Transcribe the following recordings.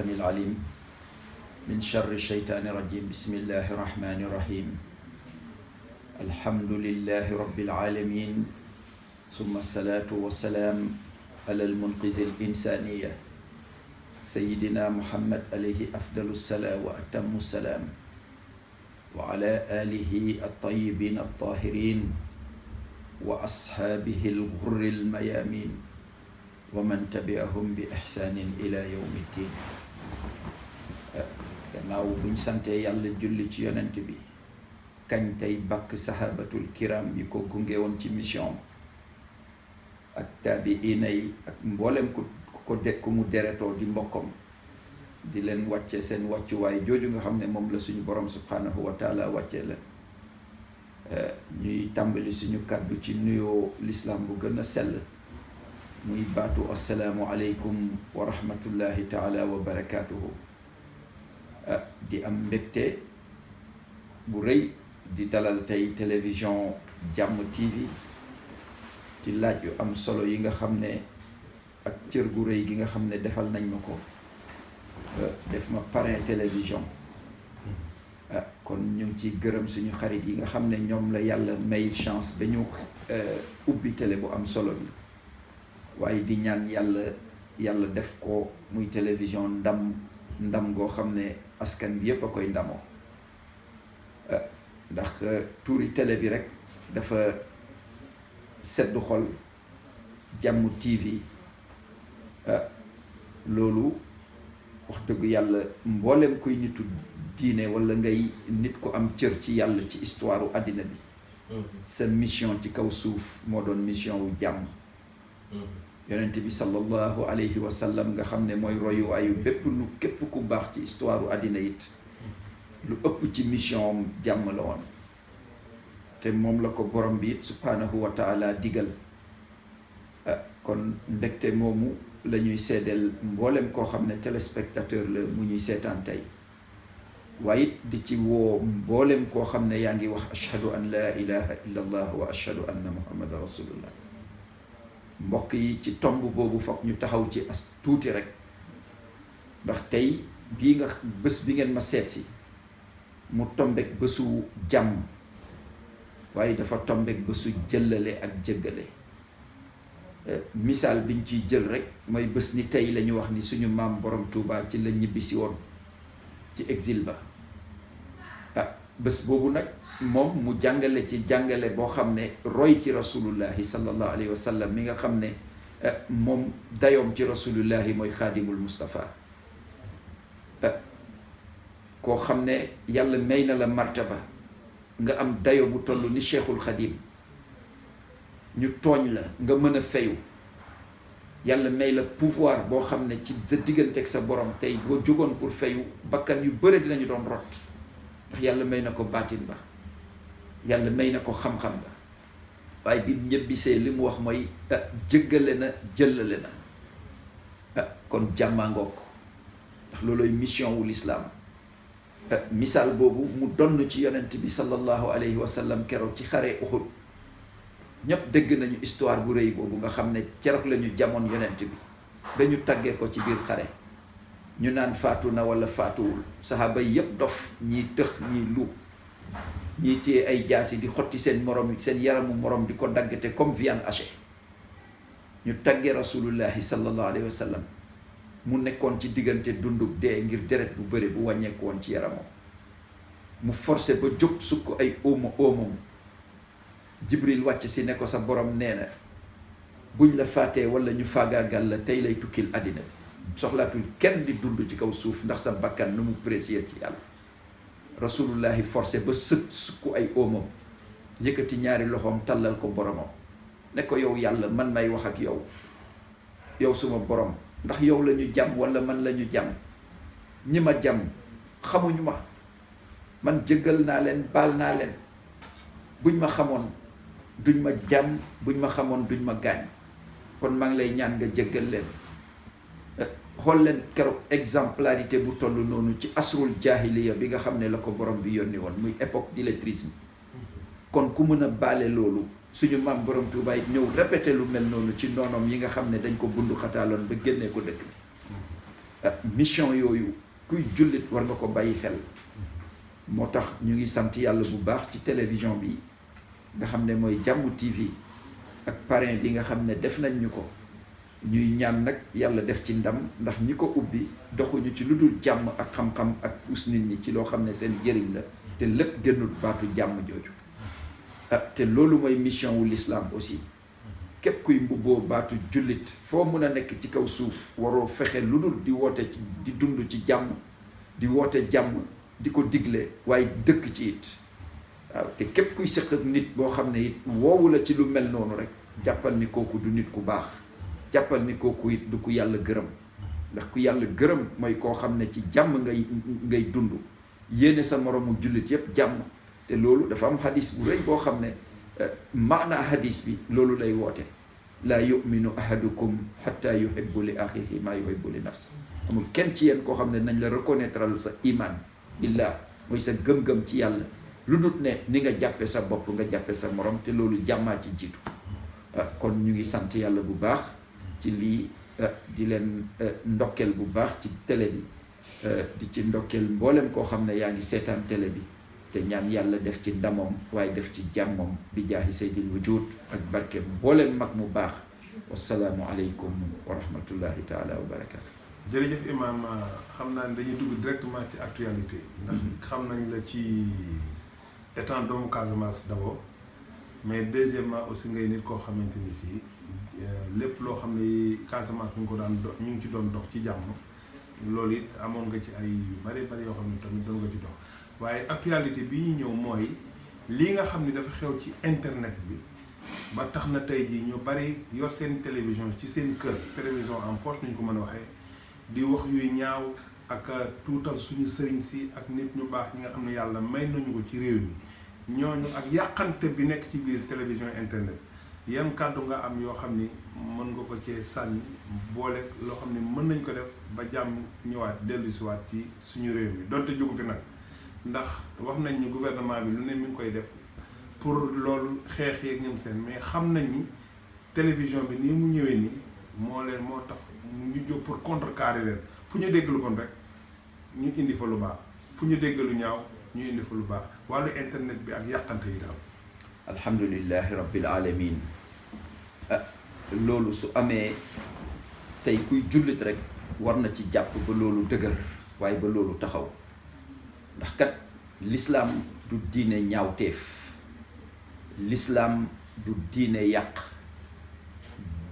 السميع العليم من شر الشيطان الرجيم بسم الله الرحمن الرحيم الحمد لله رب العالمين ثم الصلاة والسلام على المنقذ الإنسانية سيدنا محمد عليه أفضل الصلاة وأتم السلام وعلى آله الطيبين الطاهرين وأصحابه الغر الميامين ومن تبعهم بإحسان إلى يوم الدين. gannaaw buñ sante yàlla julli ci yonent bi kañ tey bàkk sahabatul kiram yi ko gunge woon ci mission ak taabiina yi ak mboolem ku mu deretoo di mbokkam di leen wàcce seen wàccuwaay jooju nga xam ne moom la suñu borom subhanahu wa taala wàcce leen ñuy tàmbali suñu kàddu ci nuyoo l'islam bu gën a sell muy baatu assalaamu aleykum wa rahmatullahi taala wa barakaatuhu. di am mbégte bu rëy di dalal tey télévision Jàmm TV ci laaj yu am solo yi nga xam ne ak cër gu rëy gi nga xam ne defal nañ ma ko def ma parrain télévision kon ñu ngi ciy gërëm suñu xarit yi nga xam ne ñoom la yàlla may chance ba ñu ubbi télé bu am solo bi waaye di ñaan yàlla def ko muy télévision ndam goo xam ne askan bi yépp a koy ndamoo ndax tuuri télé bi rek dafa sedd xol Jàmm TV loolu wax dëgg yàlla mboolem kuy nitu diine walla ngay nit ko am cër ci yàlla ci histoire u àddina bi sa mission ci kaw suuf moo doon mission wu jàmm yonent bi sallallahu alayhi wa sallam nga xam ne mooy royuwaayu képp ku baax ci histoire u àddina it lu ëpp ci mission am jàmm la woon te moom la ko borom bi it subhanahu wa taala digal kon mbégte moomu la ñuy seedeel mboolem koo xam ne téléspectateur la mu ñuy seetaan tey waaye it di ci woo mboolem koo xam ne yaa ngi wax ashhadu an laa ilaha illa allah wa ashhadu anna muhammadan rasulullah mbokk yi ci tomb boobu foog ñu taxaw ci as tuuti rek ndax tey bés bi ngeen ma seet si mu tombek bésu jàmm waaye dafa tombek bésu jëllale ak jëggale misaal biñ ciy jël rek mooy bés ni tey la ñu wax ni suñu maam borom Touba ci la ñibbisi woon ci exil ba bés boobu nag moom mu jàngale ci jàngale boo xam ne roy ci rasulullahi sallallahu alayhi wa sallam mi nga xam ne moom dayoom ci rasulullahi mooy xaadimul Mustafa koo xam ne yàlla may na la martaba nga am dayo bu toll ni cheikhul xadim ñu tooñ la nga mën a fayu yàlla may la pouvoir boo xam ne ci sa digganteeg sa borom tey boo jógoon pour fayu bakkan yu bëre dinañu doon rot ndax yàlla may na ko baatin ba yàlla may na ko xam-xam ba waaye bi ñëbbisee li mu wax mooy jëggale na jëllale na kon jàmmangook ndax looloy mission wu lislaam misaal boobu mu donn ci yonent bi sallallahu alayhi wa sallam keroog ci xare Uhud ñépp dégg nañu histoire bu rëy boobu nga xam ne keroog la ñu jamoon yonent bi dañu tàggee ko ci biir xare ñu naan faatu na walla faatuwul saxaaba yi yépp dof ñiy tëx ñiy lu ñiy téye ay jaasi di xotti seen morom seen yaramu morom di ko daggate comme viande hachée ñu tàggee rasulullahi sallallahu alayhi wa sallam mu nekkoon ci diggante dunduk dee ngir deret bu bëri bu wàññeeku woon ci yaramam mu forcé ba jóg sukk ay óomam jibril wàcc si ne ko sa borom nee na buñ la faatee wala ñu faagaagal la tey lay tukkil àddina bi soxlaatul kenn di dund ci kaw suuf ndax sa bakkan nu mu précieux ci yàlla rasulullahi forcé ba sukk ay óomam yëkkati ñaari loxoom tàllal ko boromam ne ko yow yàlla man may wax ak yow suma borom ndax yow la ñu jàmm wala man la ñu jàmm ñi ma jàmm xamuñu ma man jëggal naa leen baal naa leen buñ ma xamoon duñ ma jàmm buñ ma xamoon duñ ma gaañ kon maa ngi lay ñaan nga jëggal leen xool leen keroog exemplarité bu toll noonu ci asrul jahiliya bi nga xam ne la ko borom bi yónni woon muy époque d'illettrisme kon ku mën a baale loolu suñu maam borom Touba it ñëw répété lu mel noonu ci noonom yi nga xam ne dañ ko bundu xataaloon ba génnee ko dëkk bi mission yooyu kuy jullit war nga ko bàyyi xel moo tax ñu ngi sant yàlla bu baax ci télévision bi nga xam ne mooy Jàmm TV ak parrain bi nga xam ne def nañ ñu ko ñuy ñaan nag yàlla def ci ndam ndax ñi ko ubbi doxuñu ci lu dul jàmm ak xam-xam ak puus nit ñi ci loo xam ne seen jëriñ la te lépp gënul baatu jàmm jooju te loolu mooy mission wu l'islam aussi képp kuy mbubboo baatu jullit foo mun a nekk ci kaw suuf waroo fexe lu dul di woote ci di dund ci jàmm di woote jàmm di ko digle waaye dëkk ci it waaw te képp kuy sëq ak nit boo xam ne it woowu la ci lu mel noonu rek jàppal ni kooku du nit ku baax jàppal ni kooku it du ku yàlla gërëm ndax ku yàlla gërëm mooy koo xam ne ci jàmm ngay dund yéene sa moromu jullit yépp jàmm te loolu dafa am hadis bu rëy boo xam ne maanaa hadis bi loolu lay woote laa yuminu ahadukum hatta yuhibbu li axihi maa yuhibbu li nafsi amul kenn ci yéen koo xam ne nañ la reconnaître sa iman billah mooy sa gëm-gëm ci yàlla lu dut ne ni nga jàppe sa bopp nga jàppe sa morom te loolu jàmmaa ci jiitu kon ñu ngi sant yàlla bu baax ci lii di leen ndokkeel bu baax ci télé bi di ci ndokkeel mboolem koo xam ne yaa ngi seetaan télé bi te ñaan yàlla def ci ndamoom waaye def ci jàmmam bi jaahi sayyidil wujud ak barke mboolem mag mu baax wasalaamu aleykum wa rahmatullahi taala wa barakatu. jërëjëf imam xam naa ne dañuy dugg directement ci actualité ndax xam nañ la ci étant doomu Casamance d'abord mais deuxièmement aussi ngay nit koo xamante ni si lépp loo xam ne Casamance ñu ngi ko daan ñu ngi ci doon dox ci jàmm loolu it amoon nga ci ay yu bari bari yoo xam ne tamit doon nga ci dox waaye actualité bi ñu ñëw mooy lii nga xam ne dafa xew ci internet bi ba tax na tey jii ñu bari yor seen télévision ci seen kër télévision en poche nañ ko mën a waxee di wax yuy ñaaw ak tuutal suñu sëriñ si ak nit ñu baax ñi nga xam ne yàlla may nañu ko ci réew mi ñooñu ak yàqante bi nekk ci biir télévision internet yan kàddu nga am yoo xam ni mën nga ko cee sànni boole loo xam ni mën nañ ko def ba jàmm ñëwaat dellusiwaat ci suñu réew mi donte jógu fi nag ndax wax nañ ni gouvernement bi lu ne mi ngi koy def pour loolu xeex yeeg ñoom seen mais xam nañ ni télévision bi nii mu ñëwee nii moo tax ñu jóg pour contrecarrer leen fu ñu dégg lu bon rek ñu indi fa lu baax fu ñu dégg lu ñaaw ñu indi fa lu baax wàllu internet bi ak yàqante yi daal. alhamdulillahi rabbil alamin loolu su amee tey kuy jullit rek war na ci jàpp ba loolu dëgër waaye ba loolu taxaw ndax kat l'islam du diine ñaawteef l'islam du diine yàq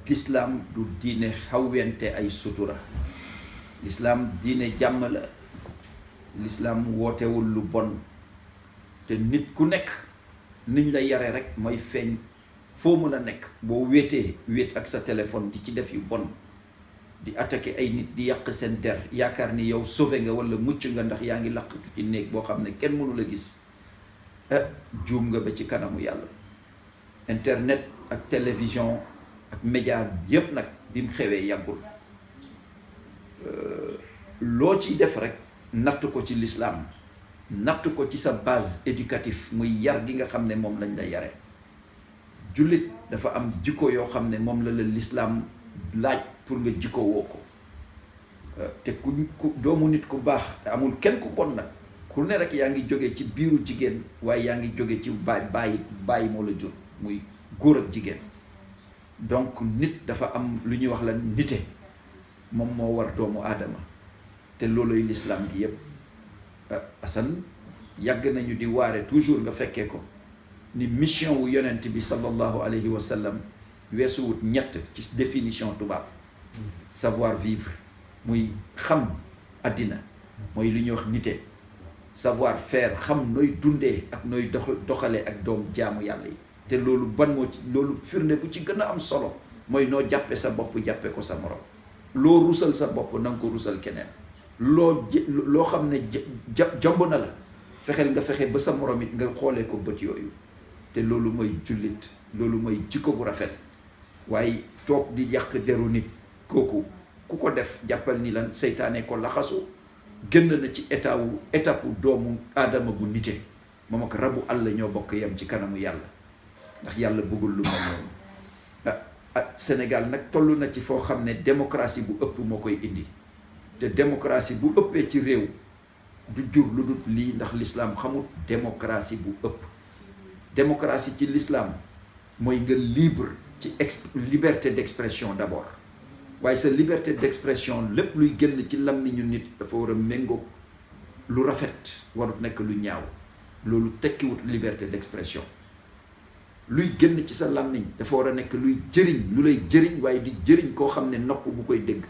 l'islam du diine xawwente ay sutura l'islam diine jàmm la l'islam wootewul lu bon te nit ku nekk niñ la yare rek mooy feeñ foo mën a nekk boo wéet ak sa téléphone di ci def yu bon di attaquer ay nit di yàq seen der yaakaar ni yow sauvé nga wala mucc nga ndax yaa ngi laqatu ci néeg boo xam ne kenn mënu la gis juum nga ba ci kanamu yàlla. internet ak télévision ak média yépp nag bi mu xewee yàggul loo ciy def rek natt ko ci l'islam natt ko ci sa base éducative muy yar gi nga xam ne moom lañ la yare jullit dafa am jikko yoo xam ne moom la l'islam laaj pour nga jikko woo ko te ku doomu nit ku baax te amul kenn ku bon nag ku ne rek yaa ngi jóge ci biiru jigéen waaye yaa ngi jóge ci bàyyi moo la jur muy góor ak jigéen donc nit dafa am lu ñuy wax la nite moom moo war doomu aadama te looloy l'islam gi yépp Assane yàgg nañu di waare toujours nga fekkee ko ni mission wu yonent bi sallallahu alayhi wa sallam weesuwut ñett ci définition tubaab savoir vivre muy xam àddina mooy li ñuy wax nite savoir faire xam nooy dundee ak nooy doxalee ak doom jaamu yàlla yi te loolu ban moo ci loolu firnde bu ci gën a am solo mooy noo jàppe sa bopp jàppe ko sa morom loo rusal sa bopp na nga ko rusal keneen loo xam ne jomb na la fexeel nga fexe ba sa morom it nga xoolee ko bët yooyu te loolu mooy jullit loolu mooy jikko bu rafet waaye toog di yàq deru nit kooku ku ko def jàppal ni lan seytaane ko laxasu génn na ci étape doomu aadama bu nite moom ak rabu àll ñoo bokk yem ci kanamu yàlla ndax yàlla bëggul lu mel noonu Sénégal nag toll na ci foo xam ne démocratie bu ëpp moo koy indi te démocratie bu ëppee ci réew du jur lu dul lii ndax l'islam xamul démocratie bu ëpp. Démocratie ci l'islam mooy nga libre ci liberté d'expression d'abord waaye sa liberté d'expression lépp luy génn ci làmmiñu nit dafa war a méngóog lu rafet warut nekk lu ñaaw loolu tekkiwut liberté d'expression. luy génn ci sa làmmiñ dafa war a nekk luy jëriñ lu lay jëriñ waaye di jëriñ koo xam ne nopp bu koy dégg.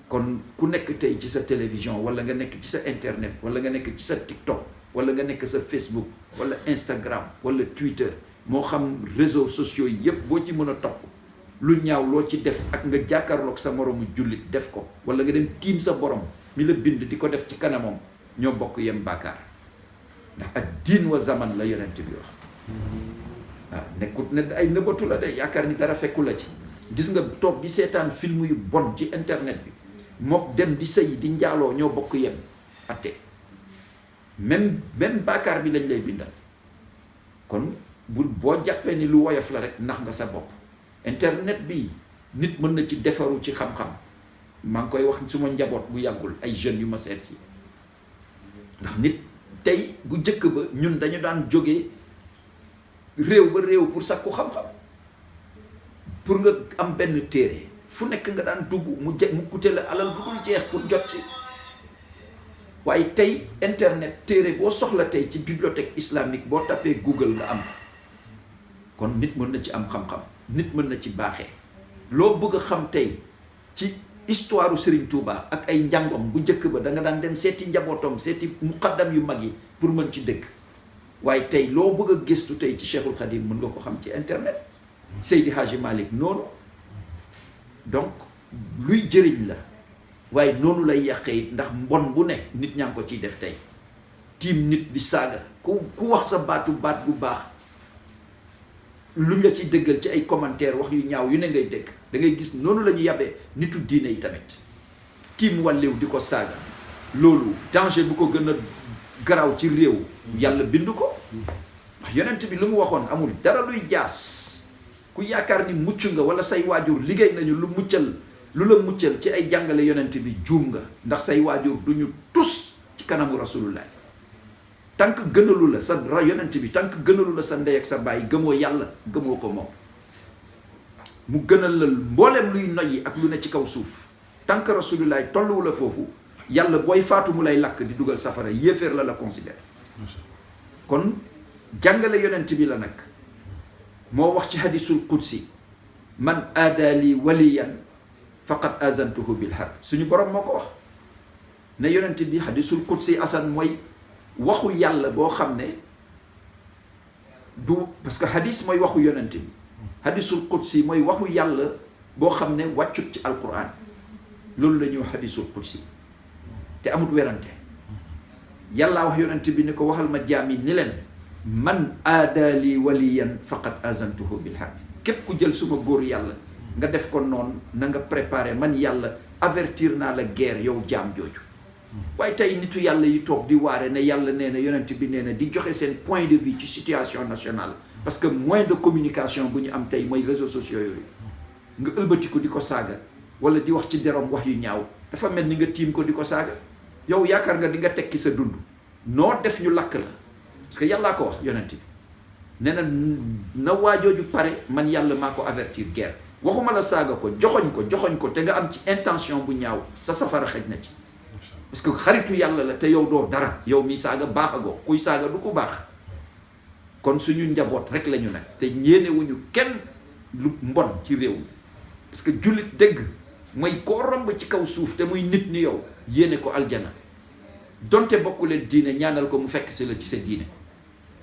kon ku nekk tey ci sa télévision wala nga nekk ci sa internet wala nga nekk ci sa TikTok wala nga nekk sa Facebook wala Instagram wala Twitter moo xam réseaux sociaux yi yépp boo ci mën a topp lu ñaaw loo ci def ak nga jàkkaarloog sa moroomu jullit def ko wala nga dem tiim sa borom mi la bind di ko def ci kanamam ñoo bokk yem bàkkaar ndax ak diin wa zaman la yonent bi wax waaw nekkut ne ay nëbbatu la de yaakaar ni dara fekku la ci gis nga toog di seetaan film yu bon ci internet bi mook dem di sëy di njaaloo ñoo bokk yem atte même bàkkaar bi lañ lay bindal kon boo jàppee ni lu woyof la rek nax nga sa bopp. internet bi nit mën na ci defaru ci xam-xam maa ngi koy wax suma njaboot bu yàggul ay jeunes yu ma seet si ndax nit tey bu njëkk ba ñun dañu daan jóge réew ba réew pour sakku xam-xam pour nga am benn téere fu nekk nga daan dugg mu coûté la alal bu dul jeex pour jot ci waaye tey internet téere boo soxla tey ci bibliothèque islamique boo tapee Google nga am kon nit mën na ci am xam-xam nit mën na ci baaxee loo bëgg a xam tey ci histoire u Serigne Touba ak ay njàngom bu njëkk ba da nga daan dem seeti njabootom seeti muqaddam yu mag yi pour mën ci dëkk waaye tey loo bëgg a gëstu tey ci Cheikhul Khadim mën nga ko xam ci internet Seydi Hadji Malick noonu donc luy jëriñ la waaye noonu lay yàqee it ndax mbon bu nekk nit ñaa ngi ko ciy def tey tiim nit di saaga ku wax sa baat bu baax luñ la ciy dëggal ci ay commentaire wax yu ñaaw yu ne ngay dégg da ngay gis noonu la ñu yabee nitu diine yi tamit tiim wàlliw di ko saaga loolu danger bu ko gën a garaaw ci réew yàlla bind ko ndax yonent bi lu mu waxoon amul dara luy jaas ku yaakaar ni mucc nga wala say waajur liggéey nañu lu la muccal ci ay jàngale yonent bi juum nga ndax say waajur du ñu tus ci kanamu rasulullah tànk gënalu la sa yonent bi tànk gënalu la sa ndey ak sa baay gëmoo yàlla gëmoo ko moom mu gënal la mbooleem luy noyyi ak lu ne ci kaw suuf tànk rasulullah tolluwu la foofu yàlla booy faatu mu lay lakk di dugal safara yéeféer la considéré kon jàngale yonent bi la nag moo wax ci hadisul qudsi man aadaali waliyan faqad azantuhu bil harb suñu borom moo ko wax ne yonent bi hadisul qudsi asan mooy waxu yàlla boo xam ne du parce que hadis mooy waxu yonent bi hadisul qudsi mooy waxu yàlla boo xam ne wàccut ci alquran loolu la ñuy wax hadisul qudsi te amut werante yàllaa wax yonent bi ni ko waxal ma jaam yi ni leen man aadaali waliyan faqad azantuhu bil harb képp ku jël suma góor yàlla nga def ko noonu na nga préparer man yàlla avertir naa la guerre yow jaam jooju waaye tey nitu yàlla yi toog di waare ne yàlla nee na yonent bi nee na di joxe seen point de vue ci situation nationale parce que moyen de communication bu ñu am tey mooy réseaux sociaux yooyu nga ëlbatiku di ko saaga wala di wax ci derom wax yu ñaaw dafa mel ni nga tiim ko di ko saaga yow yaakaar nga di nga tekki sa dund noo def ñu lakk la parce que yàllaa ko wax yonent bi nee na waajooju pare man yàlla maa ko avertir guerre waxuma la saaga ko joxoñ ko te nga am ci intention bu ñaaw sa safara xëj na ci parce que xaritu yàlla la te yow doo dara yow mi saaga baaxagoo kuy saaga du ko baax kon suñu njaboot rek lañu nag te ñeenewuñu kenn lu mbon ci réew mi parce que jullit dëgg mooy koo romb ci kaw suuf te muy nit ni yow yéene ko aljana donte bokkuleen diine ñaanal ko mu fekk si la ci sa diine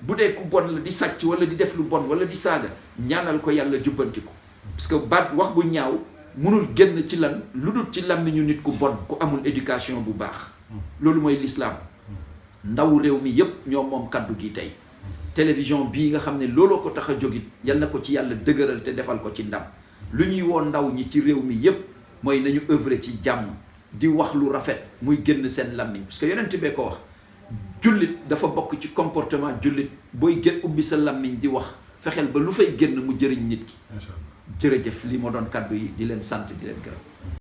bu dee ku bon la di sàcc wala di def lu bon wala di saaga ñaanal ko yàlla jubbanti ko parce que baat wax bu ñaaw mënul génn ci lan lu dul ci làmmiñu nit ku bon ku amul éducation bu baax loolu mooy l'islam ndaw réew mi yépp ñoo moom kaddu gi tey télévision bii nga xam ne looloo ko tax a jógit yal na ko ci yàlla dëgëral te defal ko ci ndam lu ñuy woo ndaw ñi ci réew mi yépp mooy nañu œuvrer ci jàmm di wax lu rafet muy génn seen làmmiñ parce que yonent bee ko wax jullit dafa bokk ci comportement jullit booy gën ubbi sa làmmiñ di wax fexeel ba lu fay génn mu jëriñ nit ki jërëjëf lii moo doon kaddu yi di leen sant di leen gërëm